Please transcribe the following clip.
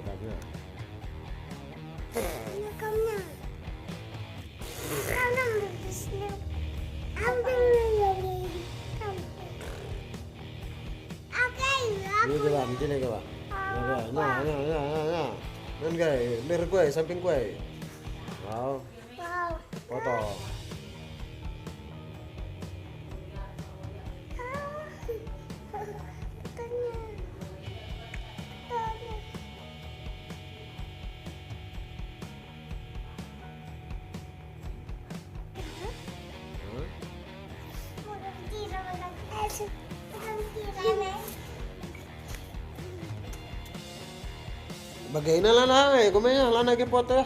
makamnya. Makamnya. Karena berbisnis. Ambil lagi. Oke, Ini coba, begini coba. Nah. Nan guys, mir gue, samping gue. Wow, Wow. foto. Bagaimana lana? Kumenya lana ke foto.